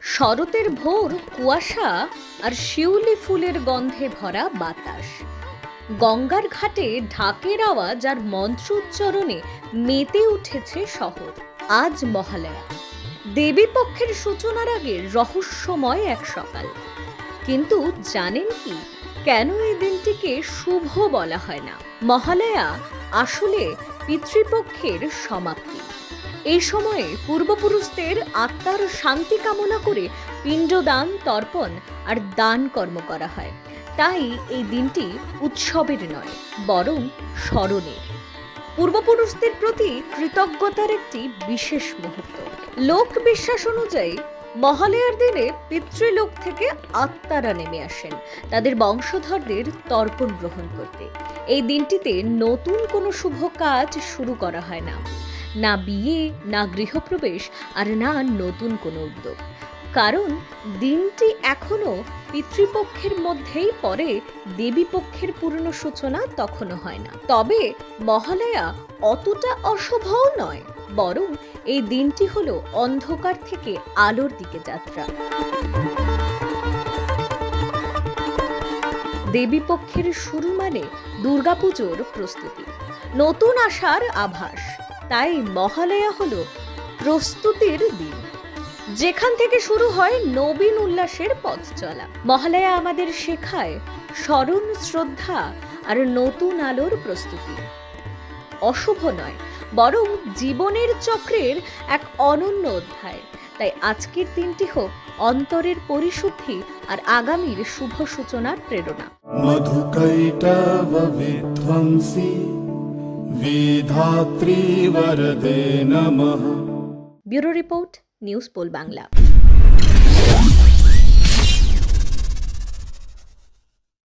শরতের ভোর কুয়াশা আর শিউলি ফুলের গন্ধে ভরা বাতাস, গঙ্গার ঘাটে ঢাকের আওয়াজ আর মন্ত্র উচ্চারণে মেতে উঠেছে শহর। আজ মহালয়া, দেবী পক্ষের সূচনার আগে রহস্যময় এক সকাল। কিন্তু জানেন কি, কেন এই দিনটিকে শুভ বলা হয় না? মহালয়া আসলে পিতৃপক্ষের সমাপ্তি। এই সময়ে পূর্বপুরুষদের আত্মার শান্তি কামনা করে পিণ্ডদান, তর্পণ আর দান কর্ম করা হয়। তাই এই দিনটি উৎসবের নয়, বরং স্মরণের। পূর্বপুরুষদের প্রতি কৃতজ্ঞতার একটি বিশেষ মুহূর্ত। লোক বিশ্বাস অনুযায়ী মহালয়ার দিনে পিতৃলোক থেকে আত্মারা নেমে আসেন তাদের বংশধরদের তর্পণ গ্রহণ করতে। এই দিনটিতে নতুন কোনো শুভ কাজ শুরু করা হয় না, না বিয়ে, না গৃহপ্রবেশ, আর না নতুন কোনো উদ্যোগ। কারণ দিনটি এখনো পিতৃপক্ষের মধ্যেই পড়ে, দেবী পক্ষের পূর্ণ সূচনা তখনও হয় না। তবে মহালয়া অতটা অশুভও নয়, বরং এই দিনটি হলো অন্ধকার থেকে আলোর দিকে যাত্রা। দেবী পক্ষের শুরু মানে দুর্গাপুজোর প্রস্তুতি, নতুন আশার আভাস। তাই মহালয়া হলো প্রস্তুতির দিন, যেখান থেকে শুরু হয় নবীন উল্লাসের পথ চলা। মহালয়া আমাদের শেখায় স্মরণ, শ্রদ্ধা আর নতুন আলোর প্রস্তুতি। অশুভ নয়, বরং জীবনের চক্রের এক অনন্য অধ্যায়। তাই আজকের দিনটি হোক অন্তরের পরিশুদ্ধি আর আগামীর শুভ সূচনার প্রেরণা। মধুকৈটব বিধ্বংসী বিধাত্রী বরদে নমঃ। Bureau report, news pole Bangla.